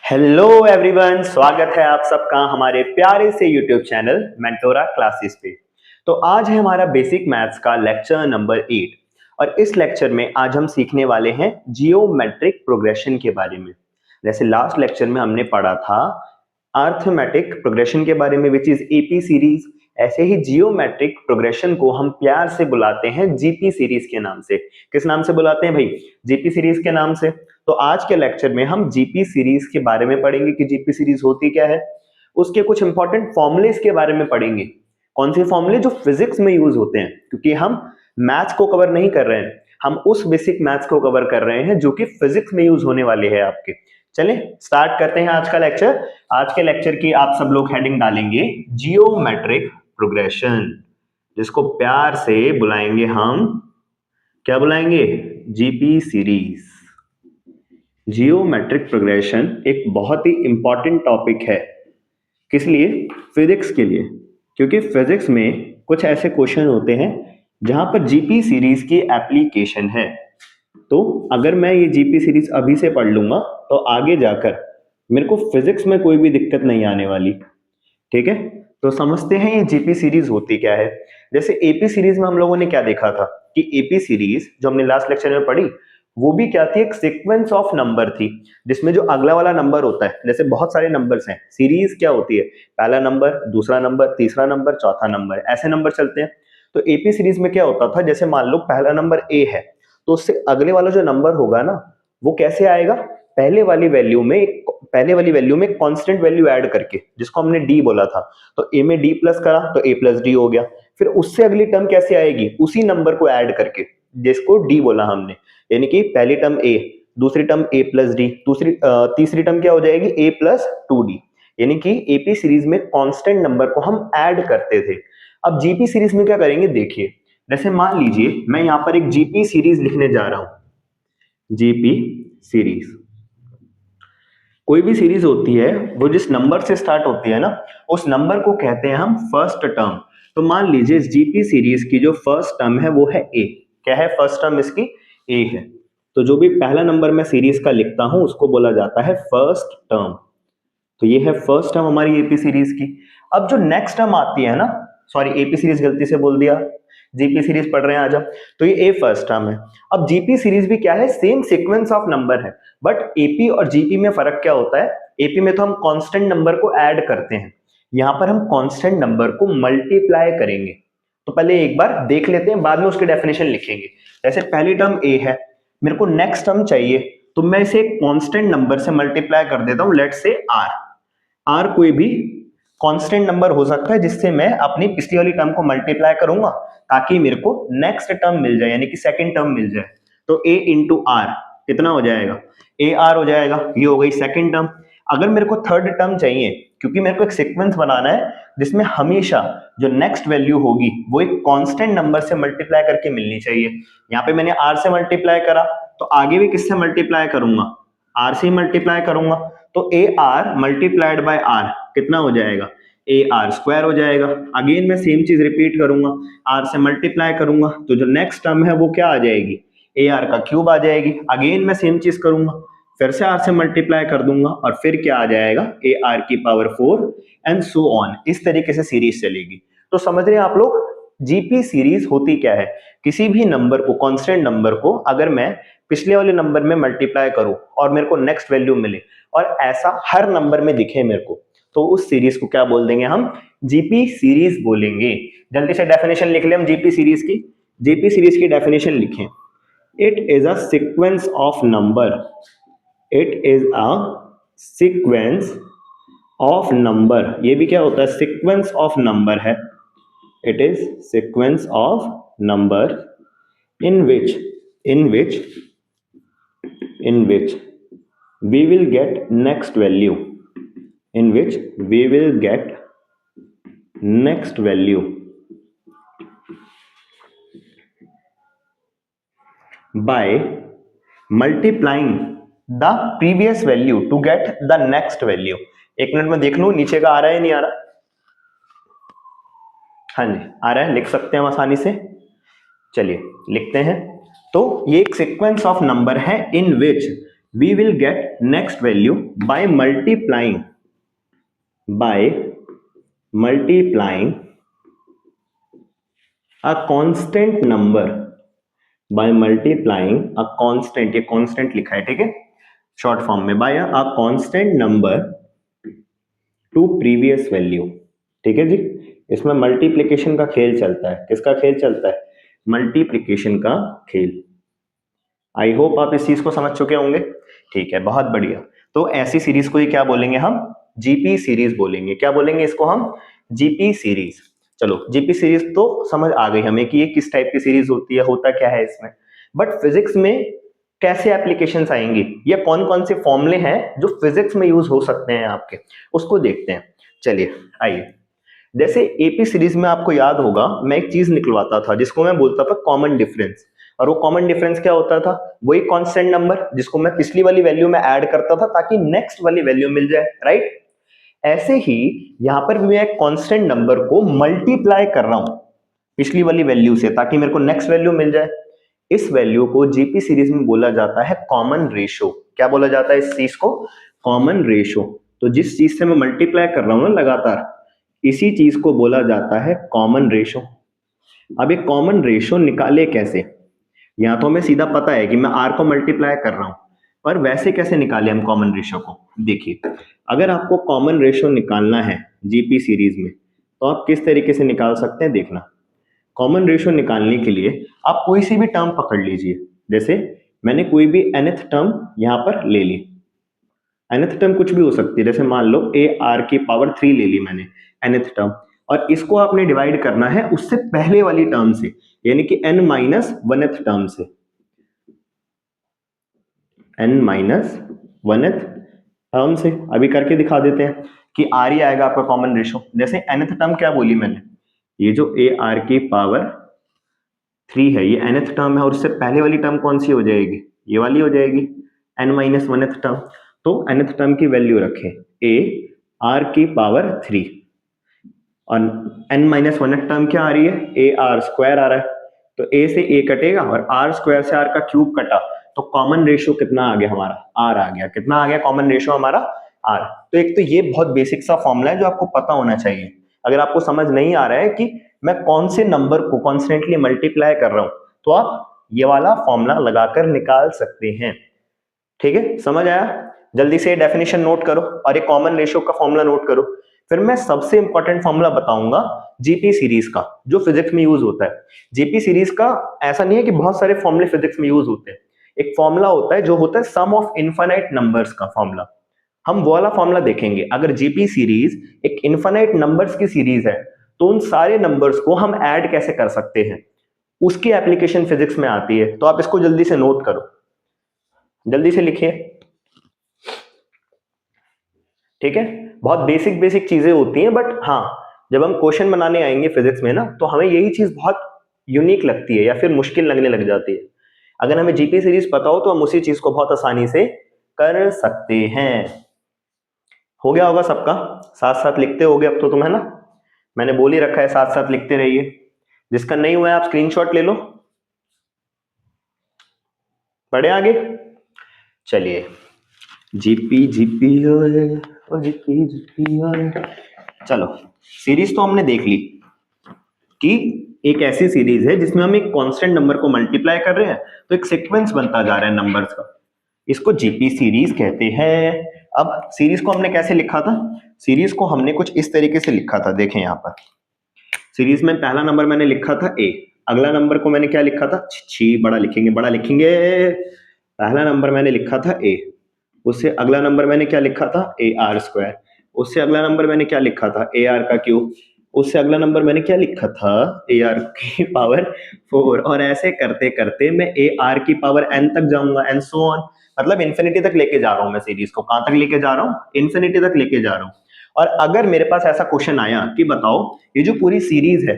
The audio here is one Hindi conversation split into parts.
हेलो एवरीवन, स्वागत है आप सबका हमारे प्यारे से यूट्यूब चैनल मेंटोरा क्लासेस पे। तो आज है हमारा बेसिक मैथ्स का लेक्चर नंबर 8 और इस लेक्चर में आज हम सीखने वाले हैं जियोमेट्रिक प्रोग्रेशन के बारे में। जैसे लास्ट लेक्चर में हमने पढ़ा था अर्थमेटिक प्रोग्रेशन के बारे में विच इज एपी सीरीज, ऐसे ही जियोमेट्रिक प्रोग्रेशन को हम प्यार से बुलाते हैं जीपी सीरीज के नाम से। किस नाम से बुलाते हैं भाई? जीपी सीरीज के नाम से। तो आज के लेक्चर में हम जीपी सीरीज के बारे में पढ़ेंगे कि जीपी सीरीज होती क्या है, उसके कुछ इंपॉर्टेंट फॉर्मूलेस के बारे में पढ़ेंगे। कौन से फॉर्मूले जो फिजिक्स में यूज होते हैं, क्योंकि हम मैथ्स को कवर नहीं कर रहे हैं, हम उस बेसिक मैथ्स को कवर कर रहे हैं जो कि फिजिक्स में यूज होने वाले हैं आपके। चलें स्टार्ट करते हैं आज का लेक्चर। आज के लेक्चर की आप सब लोग हेडिंग डालेंगे जियोमेट्रिक प्रोग्रेशन, जिसको प्यार से बुलाएंगे हम, क्या बुलाएंगे? GP series. जियोमेट्रिक प्रोग्रेशन एक बहुत ही इंपॉर्टेंट टॉपिक है। किस लिए? फिजिक्स के लिए, क्योंकि फिजिक्स में कुछ ऐसे क्वेश्चन होते हैं जहां पर जीपी सीरीज की एप्लीकेशन है। तो अगर मैं ये जीपी सीरीज अभी से पढ़ लूंगा तो आगे जाकर मेरे को फिजिक्स में कोई भी दिक्कत नहीं आने वाली। ठीक है, तो समझते हैं ये जीपी सीरीज होती क्या है। जैसे एपी सीरीज में हम लोगों ने क्या देखा था कि एपी सीरीज जो हमने लास्ट लेक्चर में पढ़ी वो भी क्या थी? एक सीक्वेंस ऑफ नंबर थी, जिसमें जो अगला वाला नंबर होता है, जैसे बहुत सारे नंबर्स हैं, सीरीज क्या होती है? पहला नंबर, दूसरा नंबर, तीसरा नंबर, चौथा नंबर, ऐसे नंबर चलते हैं। तो एपी सीरीज में क्या होता था, जैसे मान लो पहला नंबर ए है, तो उससे अगले वाला जो नंबर होगा ना, वो कैसे आएगा? पहले वाली वैल्यू में कांस्टेंट वैल्यू ऐड करके, जिसको हमने डी बोला था। तो ए में डी प्लस करा तो ए प्लस डी हो गया। फिर उससे अगली टर्म कैसे आएगी? उसी नंबर को ऐड करके, जिसको डी बोला हमने, यानी कि पहली टर्म ए, दूसरी टर्म ए प्लस डी, तीसरी टर्म क्या हो जाएगी? ए प्लस टू डी। यानी कि एपी सीरीज में कांस्टेंट नंबर को हम ऐड करते थे। अब जीपी सीरीज में क्या करेंगे देखिए, जैसे मान लीजिए मैं यहां पर एक जीपी सीरीज लिखने जा रहा हूं। जीपी सीरीज, कोई भी सीरीज होती है वो जिस नंबर से स्टार्ट होती है ना, उस नंबर को कहते हैं हम फर्स्ट टर्म। तो मान लीजिए इस जीपी सीरीज की जो फर्स्ट टर्म है वो है ए। क्या है फर्स्ट टर्म इसकी? ए है। तो जो भी पहला नंबर मैं सीरीज का लिखता हूं उसको बोला जाता है फर्स्ट टर्म। तो ये है फर्स्ट टर्म हमारी एपी सीरीज की। अब जो नेक्स्ट टर्म आती है ना, सॉरी एपी सीरीज गलती से बोल दिया, जीपी सीरीज पढ़ रहे हैं आज हम, तो ये ए फर्स्ट टर्म है। अब जीपी सीरीज भी क्या है? सेम सीक्वेंस ऑफ नंबर है, बट एपी और जीपी में फर्क क्या होता है? एपी में तो हम कांस्टेंट नंबर को ऐड करते हैं, यहां पर हम कांस्टेंट नंबर को मल्टीप्लाई करेंगे। तो पहले एक बार देख लेते हैं, बाद में उसकी डेफिनेशन लिखेंगे। जैसे पहली टर्म ए है, मेरे को नेक्स्ट टर्म चाहिए, तो मैं इसे एक कांस्टेंट नंबर से मल्टीप्लाई कर देता हूं, लेट्स से आर। आर कोई भी कांस्टेंट नंबर हो सकता है जिससे मैं अपनी पिछली वाली टर्म को मल्टीप्लाई करूंगा, ताकि मेरे को नेक्स्ट टर्म मिल जाए, यानी कि सेकंड टर्म मिल जाए। तो ए इंटू आर कितना हो जाएगा? ए आर हो जाएगा। ये हो गई सेकंड टर्म। अगर मेरे को थर्ड टर्म चाहिए, क्योंकि मेरे को एक सीक्वेंस बनाना है जिसमें हमेशा जो नेक्स्ट वैल्यू होगी वो एक कांस्टेंट नंबर से मल्टीप्लाई करके मिलनी चाहिए। यहाँ पे मैंने आर से मल्टीप्लाई करा, तो आगे भी किससे मल्टीप्लाई करूंगा? आर से मल्टीप्लाई करूंगा। तो A R multiplied by R कितना हो जाएगा? ए आर स्क्वायर हो जाएगा। अगेन मैं सेम चीज रिपीट करूंगा, आर से मल्टीप्लाई करूंगा तो जो नेक्स्ट टर्म है वो क्या आ जाएगी? ए आर का क्यूब आ जाएगी। अगेन मैं सेम चीज करूंगा, फिर से आर से मल्टीप्लाई कर दूंगा और फिर क्या आ जाएगा? ए आर की पावर 4 एंड सो ऑन। इस तरीके से सीरीज चलेगी। तो समझ रहे हैं आप लोग जीपी सीरीज होती क्या है? किसी भी नंबर को, कांस्टेंट नंबर को अगर मैं पिछले वाले नंबर में मल्टीप्लाई करूं और मेरे को नेक्स्ट वैल्यू मिले और ऐसा हर नंबर में दिखे मेरे को, तो उस सीरीज को क्या बोल देंगे हम? जीपी सीरीज बोलेंगे। जल्दी से डेफिनेशन लिख ले हम जीपी सीरीज की। जीपी सीरीज की डेफिनेशन लिखें, it is a sequence of number. It is a sequence of number. ये भी क्या होता है? सीक्वेंस ऑफ नंबर है। It is sequence of number in which in which in which we will get next value, in which we will get next value by multiplying the previous value to get the next value। एक मिनट में देख लूं नीचे का आ रहा है नहीं आ रहा? हाँ जी आ रहा है, लिख सकते हैं हम आसानी से। चलिए लिखते हैं। तो ये एक सीक्वेंस ऑफ नंबर है इन विच, we will get next value by multiplying a constant number by multiplying a constant, ये constant लिखा है, ठीक है, शॉर्ट फॉर्म में, by a constant number to previous value, ठीक है जी। इसमें मल्टीप्लिकेशन का खेल चलता है, किसका खेल चलता है, मल्टीप्लिकेशन का खेल। आई होप आप इस चीज को समझ चुके होंगे, ठीक है, बहुत बढ़िया। तो ऐसी सीरीज को ही क्या बोलेंगे हम, जीपी सीरीज बोलेंगे। क्या बोलेंगे इसको हम, जीपी सीरीज। चलो जीपी सीरीज तो समझ आ गई हमें कि ये किस टाइप की सीरीज होती है, होता क्या है इसमें। बट फिजिक्स में कैसे एप्लीकेशंस आएंगी, या कौन कौन से फॉर्मूले हैं जो फिजिक्स में यूज हो सकते हैं आपके, उसको देखते हैं। चलिए आइए। जैसे एपी सीरीज में आपको याद होगा मैं एक चीज निकलवाता था जिसको मैं बोलता था कॉमन डिफरेंस। और वो कॉमन डिफरेंस क्या होता था, वही कांस्टेंट नंबर जिसको मैं पिछली वाली वैल्यू में ऐड करता था ताकि नेक्स्ट वाली वैल्यू मिल जाए, राइट। ऐसे ही यहां पर मैं एक कांस्टेंट नंबर को मल्टीप्लाई कर रहा हूं पिछली वाली वैल्यू से ताकि मेरे को नेक्स्ट वैल्यू मिल जाए। इस वैल्यू को जीपी सीरीज में बोला जाता है कॉमन रेशो। क्या बोला जाता है इस चीज को, कॉमन रेशो। तो जिस चीज से मैं मल्टीप्लाई कर रहा हूं ना लगातार, इसी चीज को बोला जाता है कॉमन रेशो। अब ये कॉमन रेशो निकाले कैसे, यहाँ तो हमें सीधा पता है कि मैं आर को मल्टीप्लाई कर रहा हूं, पर वैसे कैसे निकाले हम कॉमन रेशो को। देखिए अगर आपको कॉमन रेशो निकालना है जीपी सीरीज में तो आप किस तरीके से निकाल सकते हैं, देखना। कॉमन रेशो निकालने के लिए आप कोई सी भी टर्म पकड़ लीजिए। जैसे मैंने कोई भी nth टर्म यहां पर ले ली, nth टर्म कुछ भी हो सकती है, जैसे मान लो ए आर की पावर 3 ले ली मैंने nth टर्म, और इसको आपने डिवाइड करना है उससे पहले वाली टर्म से, यानी कि n माइनस 1th टर्म से, n माइनस 1th टर्म से। अभी करके दिखा देते हैं कि आर ही आएगा आपका कॉमन रेशो। जैसे nth टर्म क्या बोली मैंने, ये जो ए आर की पावर 3 है ये nth टर्म है, और उससे पहले वाली टर्म कौन सी हो जाएगी, ये वाली हो जाएगी n माइनस 1th टर्म। तो nth टर्म की वैल्यू रखें ए आर की पावर 3, और n माइनस 1th टर्म क्या आ रही है, ए आर स्क्वायर आ रहा है। तो a से a कटेगा और r स्क्वायर से r का क्यूब कटा, तो कॉमन रेशियो कितना आ गया हमारा, r आ गया। कितना आ गया कॉमन रेशियो हमारा, r। तो एक तो ये बहुत बेसिक सा फॉर्मूला है जो आपको पता होना चाहिए। अगर आपको समझ नहीं आ रहा है कि मैं कौन से नंबर को कॉन्स्टेंटली मल्टीप्लाई कर रहा हूं, तो आप ये वाला फॉर्मूला लगाकर निकाल सकते हैं। ठीक है, समझ आया। जल्दी से डेफिनेशन नोट करो और ये कॉमन रेशियो का फॉर्मूला नोट करो। फिर मैं सबसे इंपॉर्टेंट फॉर्मूला बताऊंगा जीपी सीरीज का, जो फिजिक्स में यूज होता है। जीपी सीरीज का ऐसा नहीं है कि बहुत सारे फॉर्मूले फिजिक्स में यूज होते हैं। एक फॉर्मूला होता है जो होता है सम ऑफ इनफाइनाइट नंबर्स का फॉर्मूला। हम वो वाला फॉर्मूला देखेंगे। अगर जीपी सीरीज एक इनफाइनाइट नंबर्स की सीरीज है तो उन सारे नंबर्स को हम ऐड कैसे कर सकते हैं, उसकी एप्लीकेशन फिजिक्स में आती है। तो आप इसको जल्दी से नोट करो, जल्दी से लिखिए। ठीक है, बहुत बेसिक बेसिक चीजें होती हैं, बट हाँ जब हम क्वेश्चन बनाने आएंगे फिजिक्स में ना, तो हमें यही चीज बहुत यूनिक लगती है या फिर मुश्किल लगने लग जाती है। अगर हमें जीपी सीरीज पता हो तो हम उसी चीज को बहुत आसानी से कर सकते हैं। हो गया होगा सबका, साथ साथ लिखते होगे अब तो तुम, है ना। मैंने बोल ही रखा है साथ साथ लिखते रहिए। जिसका नहीं हुआ है आप स्क्रीनशॉट ले लो। बढ़े आगे, चलिए। जीपी जीपी ओए ओ जीपी जीपी ओए। चलो सीरीज तो हमने देख ली कि एक ऐसी सीरीज है जिसमें हम एक कांस्टेंट नंबर को मल्टीप्लाई कर रहे हैं, तो एक सीक्वेंस बनता जा रहा है नंबर्स का, इसको जीपी सीरीज कहते हैं। अब सीरीज को हमने कैसे लिखा था, सीरीज को हमने कुछ इस तरीके से लिखा था। देखें यहाँ पर सीरीज में पहला नंबर मैंने लिखा था ए, अगला नंबर को मैंने क्या लिखा था, छी बड़ा लिखेंगे बड़ा लिखेंगे। पहला नंबर मैंने लिखा था ए, उससे अगला नंबर मैंने क्या लिखा था, ए आर स्क्वायर। उससे अगला नंबर मैंने क्या लिखा था, ए आर का क्यूब। उससे अगला नंबर मैंने क्या लिखा था, ए आर की पावर 4। और ऐसे करते करते मैं ए आर की पावर एन तक जाऊंगा, एंड सो ऑन। मतलब इन्फिनिटी तक लेके जा रहा हूं मैं सीरीज को। कहां तक लेके जा रहा हूं, इन्फिनिटी तक लेके जा रहा हूं। और अगर मेरे पास ऐसा क्वेश्चन आया कि बताओ ये जो पूरी सीरीज है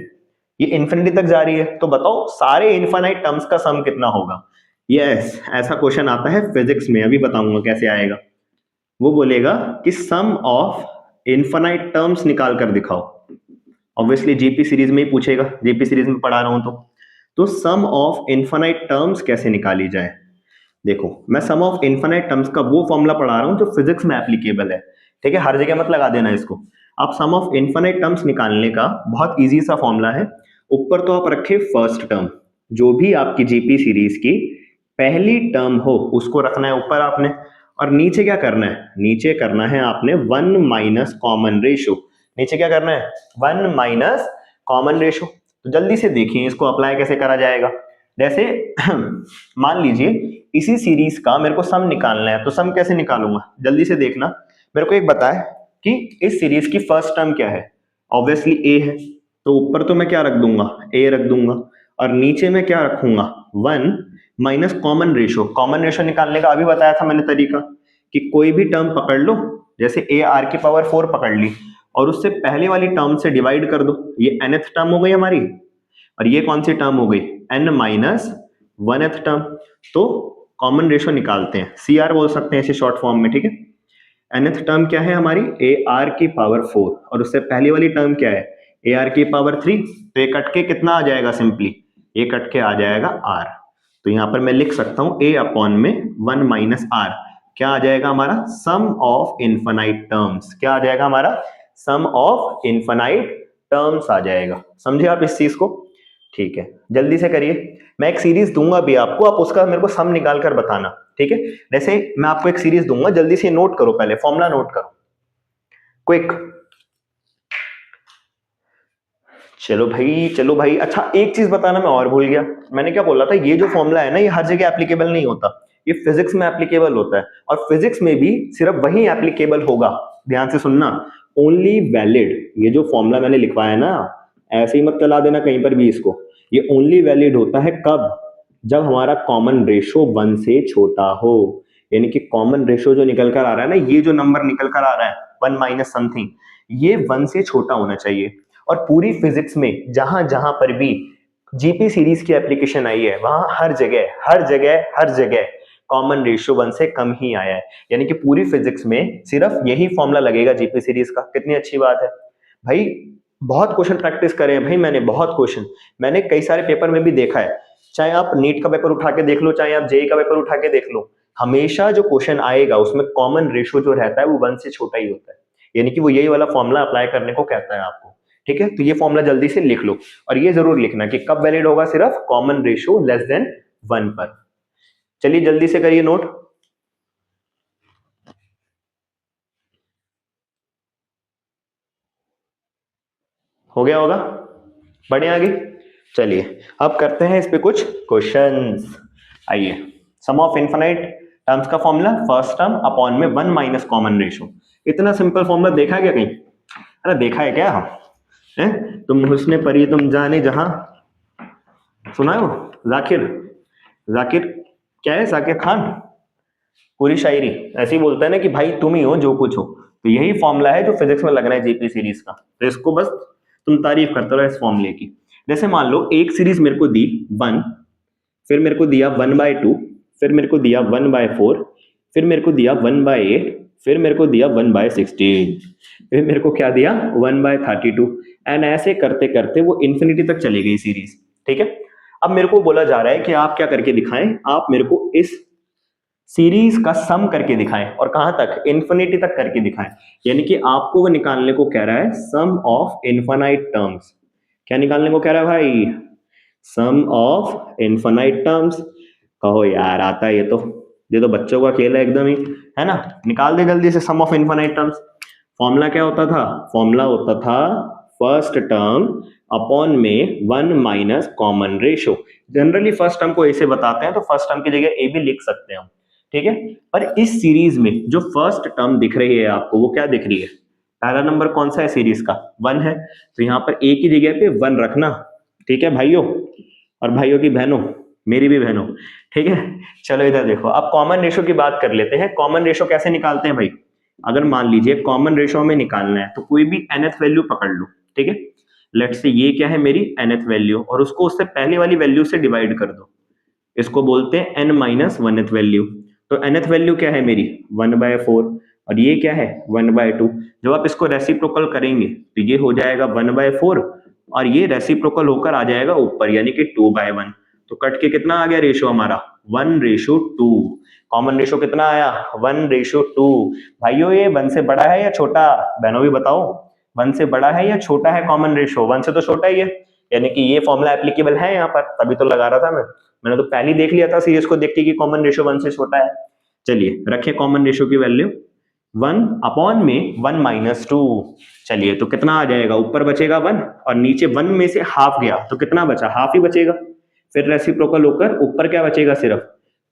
ये इन्फिनिटी तक जा रही है, तो बताओ सारे इनफाइनाइट टर्म्स का सम कितना होगा। यस, ऐसा क्वेश्चन आता है फिजिक्स में, अभी बताऊंगा कैसे आएगा। वो बोलेगा कि सम ऑफ इनफाइनाइट टर्म्स निकाल कर दिखाओ। ऑब्वियसली जीपी सीरीज में ही पूछेगा, जीपी सीरीज में पढ़ा रहा हूं तो सम ऑफ इनफाइनाइट टर्म्स कैसे निकाली जाए। देखो मैं सम ऑफ इनफाइनाइट टर्म्स का वो फॉर्मूला पढ़ा रहा हूं जो फिजिक्स में एप्लीकेबल है, ठीक है, हर जगह मत लगा देना इसको। आप सम ऑफ इनफाइनाइट टर्म्स निकालने का बहुत इजी सा फॉर्मूला है। ऊपर तो आप रखे फर्स्ट टर्म, जो भी आपकी जीपी सीरीज की पहली टर्म हो उसको रखना है ऊपर आपने, और नीचे क्या करना है, नीचे करना है आपने वन माइनस कॉमन रेशो। नीचे क्या करना है, वन माइनस कॉमन रेशो। तो जल्दी से देखिए इसको अप्लाई कैसे करा जाएगा। जैसे मान लीजिए इसी सीरीज का मेरे को सम निकालना है, तो सम कैसे निकालूंगा, जल्दी से देखना। मेरे को एक बताए कि इस सीरीज की फर्स्ट टर्म क्या है, ऑब्वियसली ए है, तो ऊपर तो मैं क्या रख दूंगा, ए रख दूंगा, और नीचे में क्या रखूंगा, one minus common ratio. Common ratio निकालने का अभी बताया था मैंने तरीका, कि कोई भी टर्म पकड़ लो, जैसे ए आर की पावर 4 पकड़ ली, और उससे पहले वाली टर्म से डिवाइड कर दो, ये nth टर्म हो गई हमारी, और ये कौन सी टर्म हो गई, n माइनस 1th टर्म। तो कॉमन रेशो निकालते हैं, सी आर बोल सकते हैं इसे शॉर्ट फॉर्म में, ठीक है। nth टर्म क्या है हमारी, ए आर की पावर 4, और उससे पहली वाली टर्म क्या है, ए आर की पावर 3। तो ये कट के कितना आ जाएगा, सिंपली ये कट के आ जाएगा आर। तो यहां पर मैं लिख सकता हूं ए अपॉन में वन माइनस आर, क्या आ जाएगा हमारा, सम ऑफ इनफाइनाइट टर्म्स। क्या आ जाएगा हमारा, सम ऑफ इनफाइनाइट टर्म्स आ जाएगा। समझे आप इस चीज को, ठीक है। जल्दी से करिए, मैं एक सीरीज दूंगा भी आपको, आप उसका मेरे को सम निकाल कर बताना, ठीक है। जैसे मैं आपको एक सीरीज दूंगा, जल्दी से नोट करो, पहले फॉर्मूला नोट करो क्विक। चलो भाई चलो भाई, अच्छा एक चीज बताना मैं और भूल गया, मैंने क्या बोला था, ये जो फॉर्मूला है ना, ये हर जगह एप्लीकेबल नहीं होता, ये फिजिक्स में एप्लीकेबल होता है, और फिजिक्स में भी सिर्फ वही एप्लीकेबल होगा, ध्यान से सुनना, ओनली वैलिड। ये जो फॉर्मूला मैंने लिखवाया ना, ऐसे ही मत चला देना कहीं पर भी इसको, ये ओनली वैलिड होता है कब, जब हमारा कॉमन रेशो 1 से छोटा हो। यानी कि कॉमन रेशो जो निकल कर आ रहा है ना, ये जो नंबर निकल कर आ रहा है 1 माइनस समथिंग, ये 1 से छोटा होना चाहिए। और पूरी फिजिक्स में जहां जहां पर भी जीपी सीरीज की एप्लीकेशन आई है, वहां हर जगह हर जगह हर जगह कॉमन रेशियो 1 से कम ही आया है। यानी कि पूरी फिजिक्स में सिर्फ यही फॉर्मूला लगेगा जीपी सीरीज का। कितनी अच्छी बात है भाई, बहुत क्वेश्चन प्रैक्टिस करे हैं भाई मैंने, बहुत क्वेश्चन मैंने कई सारे पेपर में भी देखा है, चाहे आप नीट का पेपर उठा के देख लो, चाहे आप जेई का पेपर उठा के देख लो, हमेशा जो क्वेश्चन आएगा उसमें कॉमन रेशियो जो रहता है वो 1 से छोटा ही होता है। यानी कि वो यही वाला फॉर्मूला अप्लाई करने को कहता है आपको, ठीक है। तो ये फॉर्मूला जल्दी से लिख लो, और ये जरूर लिखना कि कब वैलिड होगा, सिर्फ कॉमन रेशियो लेस देन 1 पर। चलिए जल्दी से करिए नोट। हो गया होगा, बढ़िया आगे। चलिए अब करते हैं इस पे कुछ क्वेश्चंस। आइए, सम ऑफ इनफाइनाइट टर्म्स का फॉर्मूला, फर्स्ट टर्म अपॉन में 1 माइनस कॉमन रेशियो। इतना सिंपल फॉर्मूला देखा है क्या कहीं, अरे देखा है क्या, हैं तुम हुस्ने परी तुम जाने जहां, सुना है वो जाकिर, जाकिर क्या है, जाकिर खान, पूरी शायरी ऐसे ही बोलता है ना कि भाई तुम ही हो जो कुछ हो। तो यही फॉर्मूला है जो फिजिक्स में लगना है जीपी सीरीज का, तो इसको बस तुम तारीफ करते रहो इस फॉर्मूले की। जैसे मान लो एक सीरीज मेरे को दी 1, फिर मेरे को दिया 1/2, फिर मेरे को दिया 1/4, फिर मेरे को दिया 1/8, फिर मेरे को दिया 1/16, फिर मेरे को क्या दिया 1/32, एंड ऐसे करते करते वो इंफिनिटी तक चली गई सीरीज, ठीक है। अब मेरे को बोला जा रहा है कि आप क्या करके दिखाएं, आप मेरे को इस सीरीज का सम करके दिखाएं, और कहां तक, इन्फिनिटी तक करके दिखाएं। यानी कि आपको वो निकालने को कह रहा है सम ऑफ इनफाइनाइट टर्म्स। क्या निकालने को कह रहा है भाई, सम ऑफ इनफाइनाइट टर्म्स। कहो यार आता है ये तो बच्चों का खेल है एकदम ही, है ना। निकाल दे जल्दी से सम ऑफ इनफाइनाइट टर्म्स। फॉर्मूला क्या होता था, फॉर्मूला होता था फर्स्ट टर्म अपॉन में 1 minus common ratio. Generally first term को ऐसे बताते हैं, तो फर्स्ट टर्म की जगह ए भी लिख सकते हैं हम, ठीक है। पर इस सीरीज में जो फर्स्ट टर्म दिख रही है आपको, वो क्या दिख रही है, पहला नंबर कौन सा है सीरीज का, 1 है, तो यहां पर ए की जगह पे 1 रखना, ठीक है भाइयों, और भाइयों की बहनों, मेरी भी बहनों, ठीक है। चलो इधर देखो, अब कॉमन रेशो की बात कर लेते हैं। कॉमन रेशो कैसे निकालते हैं भाई, अगर मान लीजिए कॉमन रेशो में निकालना है, तो कोई भी nth वैल्यू पकड़ लो, ठीक है। लेट्स से ये क्या है मेरी nth वैल्यू, और उसको उससे पहले वाली वैल्यू से डिवाइड कर दो, इसको बोलते हैं n माइनस 1th वैल्यू। तो nth वैल्यू क्या है मेरी 1/4, और ये क्या है 1/2। जब आप इसको रेसिप्रोकल करेंगे तो ये हो जाएगा 1/4, और ये रेसिप्रोकल होकर आ जाएगा ऊपर, यानी कि 2/1। तो कट के कितना आ गया रेशियो हमारा 1:2। कॉमन रेशो कितना आया? 1:2। भाइयों ये 1 से बड़ा है या छोटा? बहनों भी बताओ, 1 से बड़ा है या छोटा है कॉमन रेशो? 1 से तो छोटा ही है, यानी कि ये फॉर्मूला एप्लीकेबल है यहाँ पर, तभी तो लगा रहा था मैंने तो पहले ही देख लिया था सीरीज को देख के कि कॉमन रेशो 1 से छोटा है। चलिए रखे कॉमन रेशो की वैल्यू 1/(1 - 2)। चलिए तो कितना आ जाएगा? ऊपर बचेगा 1 और नीचे 1 में से हाफ गया तो कितना बचा? हाफ ही बचेगा। फिर रेसिप्रोकल होकर ऊपर क्या बचेगा? सिर्फ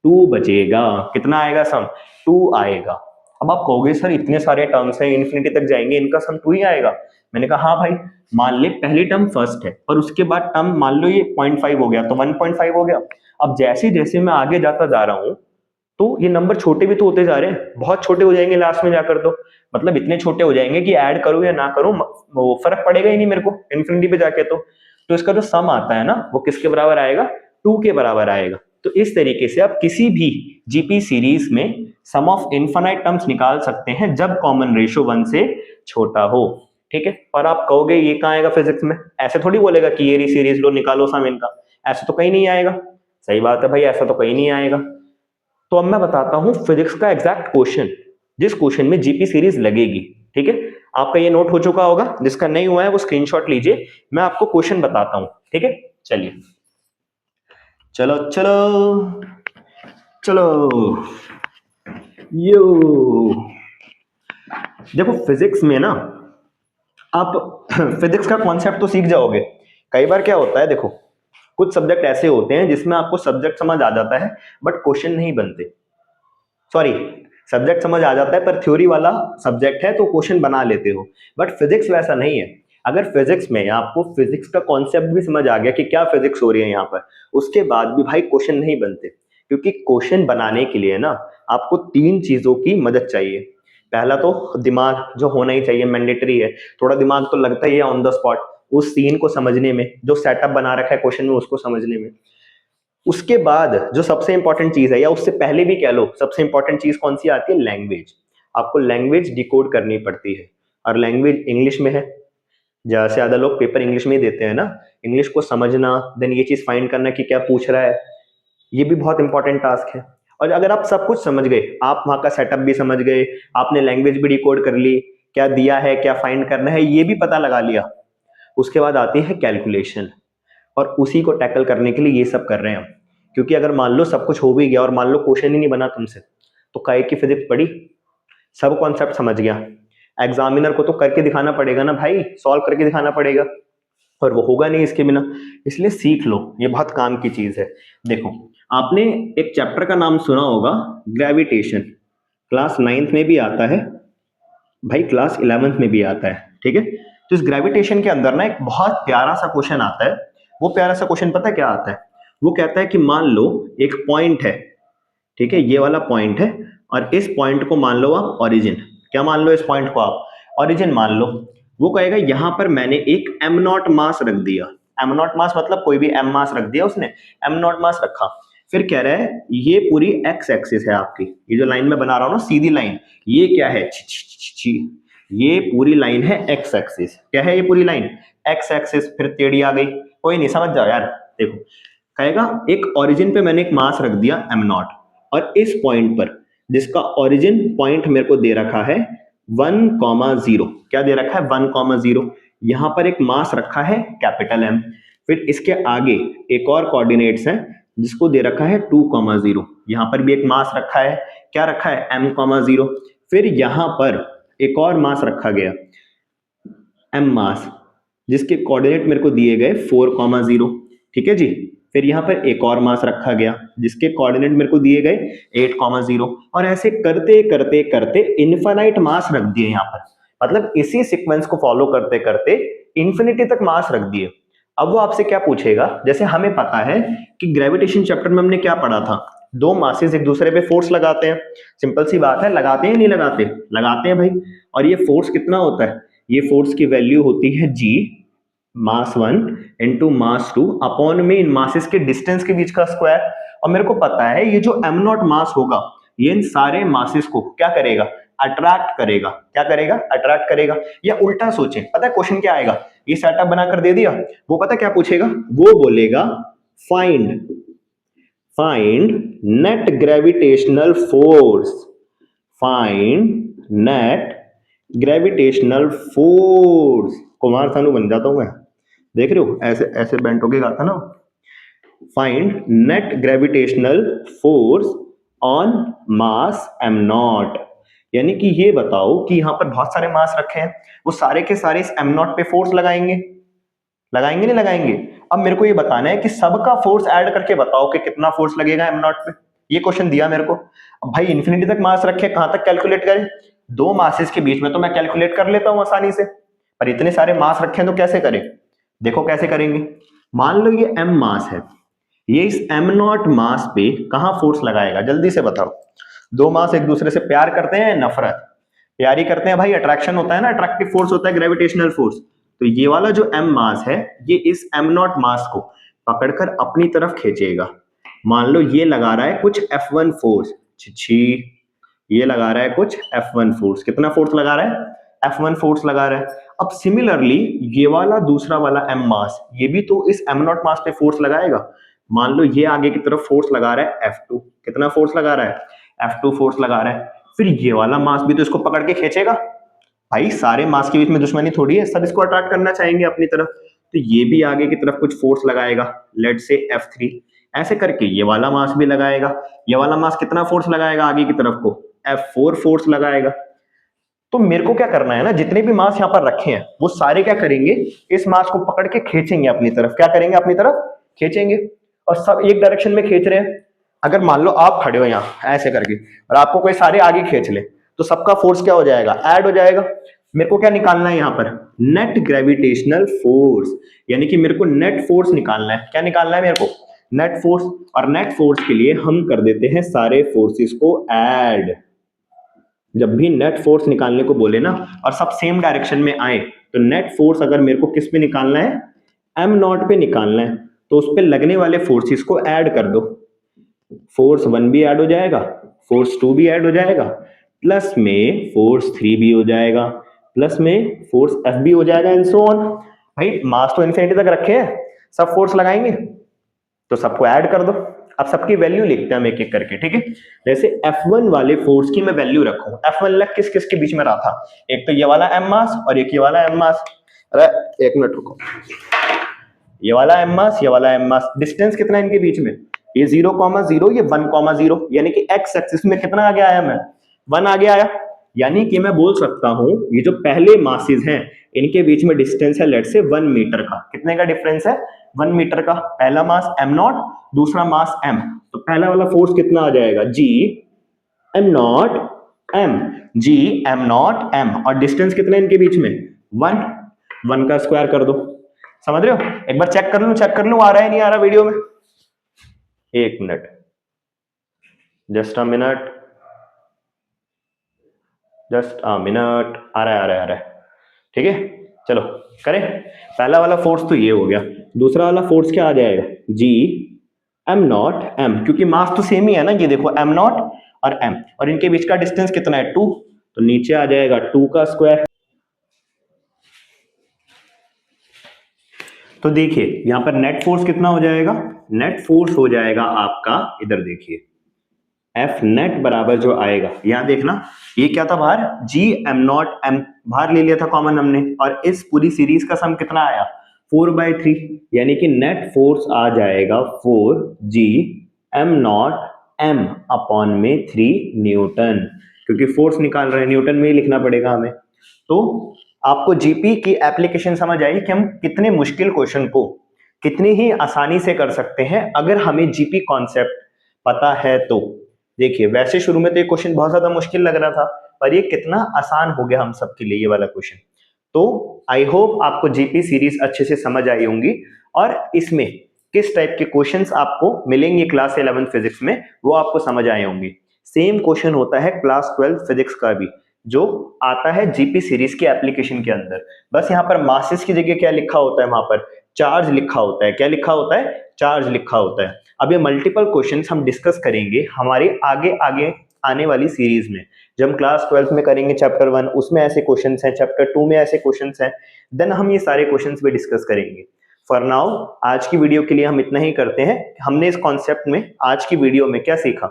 2 बचेगा। कितना आएगा सम? 2 आएगा। अब आप कहोगे सर इतने सारे टर्म्स हैं, इन्फिनिटी तक जाएंगे, इनका सम 2 ही आएगा? मैंने कहा हाँ भाई, मान ले पहली टर्म फर्स्ट है और उसके बाद टर्म मान लो ये 0.5 हो गया तो 1.5 हो गया। अब जैसे जैसे मैं आगे जाता जा रहा हूं तो ये नंबर छोटे भी तो होते जा रहे हैं, बहुत छोटे हो जाएंगे लास्ट में जाकर, तो मतलब इतने छोटे हो जाएंगे कि ऐड करूं या ना करूं वो फर्क पड़ेगा ही नहीं मेरे को इन्फिनिटी पे जाके। तो इसका जो सम आता है ना वो किसके बराबर आएगा? 2 के बराबर आएगा। तो इस तरीके से आप किसी भी जीपी सीरीज में सम ऑफ इनफाइनाइट टर्म्स निकाल सकते हैं जब कॉमन रेशो 1 से छोटा हो। ठीक है, और आप कहोगे ये कहाँ आएगा फिजिक्स में? ऐसे थोड़ी बोलेगा कि ये सीरीज लो निकालो सम इनका, ऐसे तो कहीं नहीं आएगा। सही बात है भाई, ऐसा तो कहीं नहीं आएगा। तो अब मैं बताता हूं फिजिक्स का एग्जैक्ट क्वेश्चन, जिस क्वेश्चन में जीपी सीरीज लगेगी। ठीक है, आपका ये नोट हो चुका होगा, जिसका नहीं हुआ है वो स्क्रीनशॉट लीजिए, मैं आपको क्वेश्चन बताता हूं। ठीक है, चलिए चलो चलो चलो यो। देखो फिजिक्स में ना आप फिजिक्स का कॉन्सेप्ट तो सीख जाओगे। कई बार क्या होता है, देखो कुछ सब्जेक्ट ऐसे होते हैं जिसमें आपको सब्जेक्ट समझ आ जाता है बट क्वेश्चन नहीं बनते। सॉरी, सब्जेक्ट समझ आ जाता है पर थ्योरी वाला सब्जेक्ट है तो क्वेश्चन बना लेते हो। बट फिजिक्स वैसा नहीं है। अगर फिजिक्स में आपको फिजिक्स का कॉन्सेप्ट भी समझ आ गया कि क्या फिजिक्स हो रही है यहाँ पर, उसके बाद भी भाई क्वेश्चन नहीं बनते। क्योंकि क्वेश्चन बनाने के लिए ना आपको 3 चीजों की मदद चाहिए। पहला तो दिमाग जो होना ही चाहिए, मैंडेटरी है। थोड़ा दिमाग तो लगता ही है ऑन द स्पॉट, उस सीन को समझने में, जो सेटअप बना रखा है क्वेश्चन में उसको समझने में। उसके बाद जो सबसे इंपॉर्टेंट चीज है, या उससे पहले भी कह लो, सबसे इंपॉर्टेंट चीज कौन सी आती है? लैंग्वेज। आपको लैंग्वेज डिकोड करनी पड़ती है, और लैंग्वेज इंग्लिश में है। ज्यादा से ज्यादा लोग पेपर इंग्लिश में ही देते हैं ना। इंग्लिश को समझना, देन ये चीज फाइंड करना कि क्या पूछ रहा है, ये भी बहुत इंपॉर्टेंट टास्क है। और अगर आप सब कुछ समझ गए, आप वहां का सेटअप भी समझ गए, आपने लैंग्वेज भी डिकोड कर ली, क्या दिया है क्या फाइंड करना है ये भी पता लगा लिया, उसके बाद आती है कैलकुलेशन। और उसी को टैकल करने के लिए ये सब कर रहे हैं हम। क्योंकि अगर मान लो सब कुछ हो भी गया और मान लो क्वेश्चन ही नहीं बना तुमसे, तो काहे की फिजिक्स पढ़ी? सब कॉन्सेप्ट समझ गया, एग्जामिनर को तो करके दिखाना पड़ेगा ना भाई, सॉल्व करके दिखाना पड़ेगा, और वो होगा नहीं इसके बिना। इसलिए सीख लो, ये बहुत काम की चीज है। देखो, आपने एक चैप्टर का नाम सुना होगा, ग्रेविटेशन। क्लास 9th में भी आता है भाई, क्लास 11th में भी आता है। ठीक है, तो इस ग्रेविटेशन के अंदर ना एक बहुत प्यारा सा क्वेश्चन आता है। वो प्यारा सा क्वेश्चन पता है क्या आता है? वो कहता है कि मान लो एक पॉइंट है, ठीक है, ये वाला पॉइंट है, और इस पॉइंट को मान लो आप ओरिजिन। क्या मान लो? इस पॉइंट को आप ओरिजिन मान लो। वो कहेगा यहां पर मैंने एक एम नॉट मास रख दिया। एम नॉट मास मतलब कोई भी एम मास रख दिया उसने, एम नॉट मास रखा। फिर कह रहा है ये पूरी एक्स एक्सिस है आपकी, ये जो लाइन में बना रहा हूं ना सीधी लाइन, ये क्या है? छी, छी, छी, छी, ये पूरी लाइन है एक्स एक्सिस। क्या है ये पूरी लाइन? X axis. फिर टेढ़ी आ गई, कोई नहीं, समझ जाओ यार। देखो, कहेगा एक ओरिजिन पे मैंने एक मास रख दिया एम नॉट, और इस पॉइंट पर जिसका ओरिजिन पॉइंट मेरे को दे रखा है 1,0, क्या दे रखा है? 1,0। यहां पर एक मास रखा है कैपिटल एम। फिर इसके आगे एक और कोऑर्डिनेट्स है जिसको दे रखा है 2,0। यहां पर भी एक मास रखा है, क्या रखा है? m,0। फिर यहां पर एक और मास रखा गया, m मास, जिसके कोऑर्डिनेट मेरे को दिए गए 4,0। ठीक है जी। फिर यहाँ पर एक और मास रखा गया जिसके कोऑर्डिनेट मेरे को दिए गए 8,0, और ऐसे करते करते करते इनफाइनाइट मास रख दिए यहाँ पर। मतलब इसी सीक्वेंस को फॉलो करते करते इंफिनिटी तक मास रख दिए। अब वो आपसे क्या पूछेगा? जैसे हमें पता है कि ग्रेविटेशन चैप्टर में हमने क्या पढ़ा था, दो मासेस एक दूसरे पे फोर्स लगाते हैं। सिंपल सी बात है, लगाते हैं नहीं लगाते? लगाते हैं भाई। और ये फोर्स कितना होता है? ये फोर्स की वैल्यू होती है जी, मास 1 इंटू मास 2 अपॉन में इन मासेस के डिस्टेंस के बीच का स्क्वायर। और मेरे को पता है ये जो एम नॉट मास होगा, ये इन सारे मासेस को क्या करेगा? अट्रैक्ट करेगा। क्या करेगा? अट्रैक्ट करेगा। या उल्टा सोचें, पता है क्वेश्चन क्या आएगा? ये सेटअप बनाकर दे दिया, वो पता क्या पूछेगा? वो बोलेगा find find net gravitational force, find net gravitational force. Kumar Sanu बन जाता हूं मैं, देख रहे हो ऐसे ऐसे बेंट होके गाता ना। Find net gravitational force on mass am not, यानी कि ये बताओ कि यहां पर बहुत सारे मास रखे हैं, वो सारे के सारे इस एम नॉट पे फोर्स लगाएंगे, लगाएंगे नहीं लगाएंगे। अब मेरे को ये बताना है कि सबका फोर्स ऐड करके बताओ कि कितना फोर्स लगेगा एम नॉट पे। ये क्वेश्चन दिया मेरे को। अब भाई इन्फिनिटी तक मास रखे, कहां तक कैलकुलेट करें? दो मासेस के बीच में तो मैं कैलकुलेट कर लेता हूं आसानी से, पर इतने सारे मास रखे हैं तो कैसे करें? देखो कैसे करेंगे। मान लो ये एम मास है, ये इस एम नॉट मास पे कहां फोर्स लगाएगा, जल्दी से बताओ। दो मास एक दूसरे से प्यार करते हैं, नफरत? प्यार ही करते हैं भाई, अट्रैक्शन होता है ना, अट्रैक्टिव फोर्स होता है, ग्रेविटेशनल फोर्स। तो ये वाला जो एम मास है, ये इस एम नॉट मास को पकड़कर अपनी तरफ खींचेगा। मान लो ये लगा रहा है कुछ F1 फोर्स, छी, ये लगा रहा है कुछ F1 फोर्स। कितना फोर्स लगा रहा है? F1 फोर्स लगा रहा है। अब सिमिलरली ये वाला दूसरा वाला एम मास, ये भी तो इस एम नॉट मास पे फोर्स लगाएगा। मान लो ये आगे की तरफ फोर्स लगा रहा है F2। कितना फोर्स लगा रहा है? F2 फोर्स लगा रहा है। फिर ये वाला मास भी तो इसको पकड़ के खींचेगा। भाई सारे मास के बीच में दुश्मनी थोड़ी है, सब इसको अट्रैक्ट करना चाहेंगे अपनी तरफ। तो ये भी आगे की तरफ कुछ फोर्स लगाएगा, लेट से F3। ऐसे करके ये वाला मास भी लगाएगा। ये वाला मास कितना फोर्स लगाएगा आगे की तरफ को? F4 फोर्स लगाएगा। तो मेरे को क्या करना है ना, जितने भी मास यहाँ पर रखे हैं वो सारे क्या करेंगे, इस मास को पकड़ के खींचेंगे अपनी तरफ। क्या करेंगे? अपनी तरफ खींचेंगे। और सब एक डायरेक्शन में खींच रहे हैं। अगर मान लो आप खड़े हो यहाँ ऐसे करके और आपको कोई सारे आगे खींच ले, तो सबका फोर्स क्या हो जाएगा? ऐड हो जाएगा। मेरे को क्या निकालना है यहाँ पर? नेट ग्रेविटेशनल फोर्स, यानी कि मेरे को नेट फोर्स निकालना है। क्या निकालना है मेरे को? Net force. और नेट फोर्स के लिए हम कर देते हैं सारे फोर्सेस को ऐड। जब भी नेट फोर्स निकालने को बोले ना और सब सेम डायरेक्शन में आए, तो नेट फोर्स अगर मेरे को किस पे निकालना है? एम नॉट पे निकालना है। तो उस पे लगने वाले फोर्सेस को ऐड कर दो। फोर्स 1 भी ऐड हो जाएगा, फोर्स 2 भी ऐड हो जाएगा, प्लस में फोर्स 3 भी हो जाएगा, प्लस में फोर्स F भी हो जाएगा, एंड सो ऑन। भाई मास तो इन्फिनिटी तक रखे हैं, सब फोर्स लगाएंगे तो सबको ऐड कर दो। अब सबकी वैल्यू लिखते हैं हम एक एक करके, ठीक है? जैसे F1 वाले फोर्स की मैं वैल्यू रखूं। F1 लग किस किस के बीच में रहा था? एक तो ये वाला एम मास और एक ये वाला एम मास। अरे एक मिनट रुको, ये वाला एम मास, ये वाला एम मास, डिस्टेंस कितना है इनके बीच में? ये 0,0, ये 1,0, यानी कि एक्स एक्सिस में कितना आगे आया? मैं 1 आगे आया। यानी कि मैं बोल सकता हूं ये जो पहले मासेस हैं इनके बीच में डिस्टेंस है लेट से 1 मीटर का। कितने का डिफरेंस है? 1 मीटर का। पहला मास एम नॉट, दूसरा मास एम। तो पहला वाला फोर्स कितना आ जाएगा? G M naught M, G M naught M. और डिस्टेंस कितना है इनके बीच में? 1। 1 का स्क्वायर कर दो। समझ रहे हो? एक बार चेक कर लूं आ रहा है नहीं आ रहा वीडियो में। एक minute, just a minute, just a minute. आ रहा है आ रहा है आ रहा है, ठीक है? चलो करें। पहला वाला फोर्स तो ये हो गया। दूसरा वाला फोर्स क्या आ जाएगा? जी एम नॉट एम, क्योंकि मास तो सेम ही है ना। ये देखो एम नॉट और एम, और इनके बीच का डिस्टेंस कितना है? 2। तो नीचे आ जाएगा 2 का स्क्वायर। तो देखिए यहां पर नेट फोर्स कितना हो जाएगा? नेट फोर्स हो जाएगा आपका, इधर देखिए, एफ नेट बराबर जो आएगा, यहां देखना ये क्या था बाहर? जी एम नॉट एम बाहर ले लिया था कॉमन हमने, और इस पूरी सीरीज का सम कितना आया? 4/3। यानी कि नेट फोर्स आ जाएगा 4 G M naught M upon में 3 न्यूटन। क्योंकि फोर्स निकाल रहे हैं, न्यूटन में ही लिखना पड़ेगा हमें। तो आपको जीपी की एप्लीकेशन समझ आई कि हम कितने मुश्किल क्वेश्चन को कितनी ही आसानी से कर सकते हैं अगर हमें जीपी कॉन्सेप्ट पता है तो। देखिए वैसे शुरू में तो ये क्वेश्चन बहुत ज्यादा मुश्किल लग रहा था, पर ये कितना आसान हो गया हम सबके लिए ये वाला क्वेश्चन। तो आई होप आपको जीपी सीरीज अच्छे से समझ आई होंगी, और इसमें किस टाइप के क्वेश्चंस आपको मिलेंगे क्लास 11 फिजिक्स में वो आपको समझ आए होंगे। सेम क्वेश्चन होता है क्लास 12 फिजिक्स का भी, जो आता है जीपी सीरीज के एप्लीकेशन के अंदर। बस यहाँ पर मासेस की जगह क्या लिखा होता है? वहां पर चार्ज लिखा होता है। क्या लिखा होता है? चार्ज लिखा होता है। अब ये मल्टीपल क्वेश्चंस हम डिस्कस करेंगे हमारे आगे आगे आने वाली सीरीज में। जब हम क्लास 12 में करेंगे चैप्टर 1, उसमें ऐसे क्वेश्चंस हैं, चैप्टर 2 में ऐसे क्वेश्चंस हैं, देन हम ये सारे क्वेश्चंस भी डिस्कस करेंगे। फॉर नाउ आज की वीडियो के लिए हम इतना ही करते हैं। हमने इस कॉन्सेप्ट में आज की वीडियो में क्या सीखा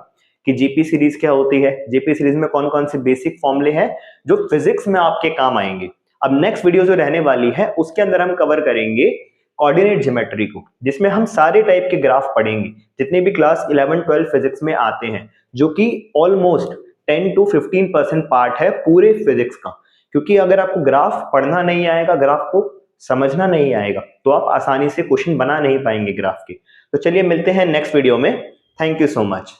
कि जीपी सीरीज क्या होती है, जीपी सीरीज में कौन कौन से बेसिक फॉर्मूले हैं जो फिजिक्स में आपके काम आएंगे। अब नेक्स्ट वीडियो जो रहने वाली है उसके अंदर हम कवर करेंगे कोऑर्डिनेट ज्योमेट्री को, जिसमें हम सारे टाइप के ग्राफ पढ़ेंगे जितने भी क्लास 11-12 फिजिक्स में आते हैं, जो कि ऑलमोस्ट 10 to 15% पार्ट है पूरे फिजिक्स का। क्योंकि अगर आपको ग्राफ पढ़ना नहीं आएगा, ग्राफ को समझना नहीं आएगा, तो आप आसानी से क्वेश्चन बना नहीं पाएंगे ग्राफ के। तो चलिए मिलते हैं नेक्स्ट वीडियो में। Thank you so much.